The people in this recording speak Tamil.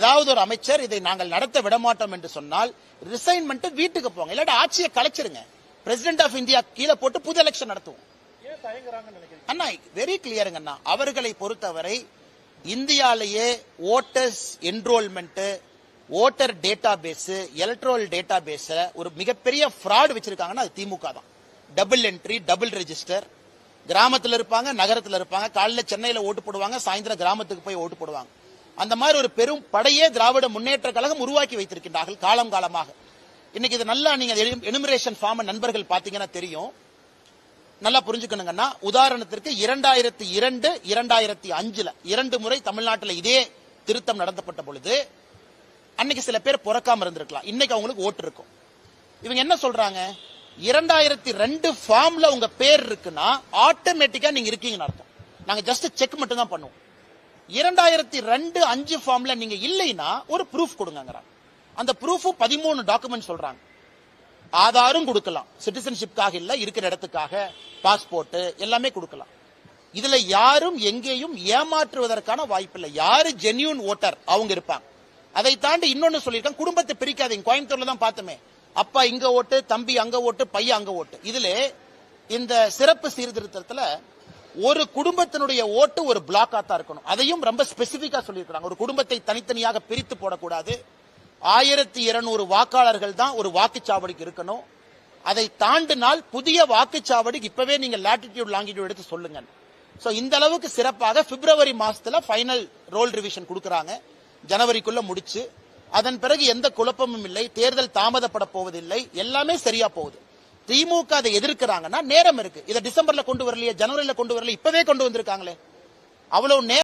ஏதாவது ஒரு அமைச்சர் இதை நாங்கள் நடத்த விடமாட்டோம் என்று சொன்னால் ரிசைன்மெண்ட் வீட்டுக்கு போங்க, இல்லாட்டி ஆட்சியை கலைச்சிருங்க. பிரசிடென்ட் ஆஃப் இந்தியா கீழே போட்டு புது எலெக்ஷன் நடத்துவோம். அண்ணா வெரி கிளியருங்க அண்ணா. அவர்களை பொறுத்தவரை இந்தியாலேயே voters enrollment, voter data base, electoral data base ஒரு மிகப்பெரிய ஃப்ராட் வச்சிருக்காங்கன்னா அது திமுக தான். Double entry, double register. கிராமத்தில் இருப்பாங்க, நகரத்தில் இருப்பாங்க. காலையில் சென்னையில் ஓட்டு போடுவாங்க, சாயந்தரம் கிராமத்துக்கு போய் ஓட்டு போடுவாங்க. அந்த மாதிரி ஒரு பெரும் படையே திராவிட முன்னேற்ற கழகம் உருவாக்கி வைத்திருக்கின்றார்கள் காலம் காலமாக. இன்னைக்கு இது நல்லா நீங்க எனுமரேஷன் ஃபார்ம் நண்பர்கள் பாத்தீங்கன்னா தெரியும். நல்லா புரிஞ்சுக்கணுங்கன்னா, உதாரணத்திற்கு 2002, 2005 2 முறை தமிழ்நாட்டில் இதே திருத்தம் நடத்தப்பட்ட பொழுது அன்னைக்கு சில பேர் பிறக்காம இருந்திருக்கலாம், இன்னைக்கு அவங்களுக்கு ஓட்டு இருக்கும். இவங்க என்ன சொல்றாங்க, 2002 ஃபார்ம்ல உங்க பேர் இருக்குன்னா ஆட்டோமேட்டிக்கா நீங்க இருக்கீங்கன்னு அர்த்தம். நாங்க ஜஸ்ட் செக் மட்டும் தான் பண்ணுவோம். 2002-5 ஃபார்ம்ல நீங்க இல்லைன்னா ஒரு ப்ரூஃப் கொடுங்க. அந்த ப்ரூஃப் 13 டாக்குமெண்ட் சொல்றாங்க. ஆதாரும் கொடுக்கலாம், சிட்டிசன்ஷிப்காக இல்ல, இருக்கிற இடத்துக்காக, பாஸ்போர்ட் எல்லாமே கொடுக்கலாம். இதுல யாரும் எங்கேயும் ஏமாற்றுவதற்கான வாய்ப்பு இல்லை. யாரு ஜென்யூன் ஓட்டர் அவங்க இருப்பாங்க. அதை தாண்டி இன்னொன்னு சொல்லியிருக்காங்க, குடும்பத்தை பிரிக்காதீங்க. கோயம்புத்தூர்ல தான் பார்த்தோமே, அப்பா இங்க ஓட்டு, தம்பி அங்க ஓட்டு, பையன் அங்க ஓட்டு. இதுல இந்த சிறப்பு சீர்திருத்தத்துல ஒரு குடும்பத்தினுடைய ஓட்டு ஒரு பிளாக்கா தான் இருக்கணும். அதையும் ரொம்ப ஸ்பெசிபிக்கா சொல்லியிருக்காங்க. ஒரு குடும்பத்தை தனித்தனியாக பிரித்து போடக்கூடாது. 1200 வாக்காளர்கள் தான் ஒரு வாக்குச்சாவடிக்கு இருக்கணும். அதை தாண்டினால் புதிய வாக்குச்சாவடிக்கு இப்பவே நீங்க லாட்டிடியூட் லாங்கிடியூட் எடுத்து சொல்லுங்க. சோ இந்த அளவுக்கு சிறப்பாக பிப்ரவரி மாசத்துல ஃபைனல் ரோல் ரிவிஷன் கொடுக்கறாங்க. ஜனவரிக்குள்ள முடிச்சு, அதன் பிறகு எந்த குழப்பமும் இல்லை, தேர்தல் தாமதப்பட போவதில்லை, எல்லாமே சரியா போகுது. திமுக அதை எதிர்க்கிறாங்கன்னா நேரம் இருக்கு. இதை டிசம்பர்ல கொண்டு வரலையே, ஜனவரியில கொண்டு வரல, இப்பவே கொண்டு வந்திருக்காங்களே. அவ்வளவு நேரம்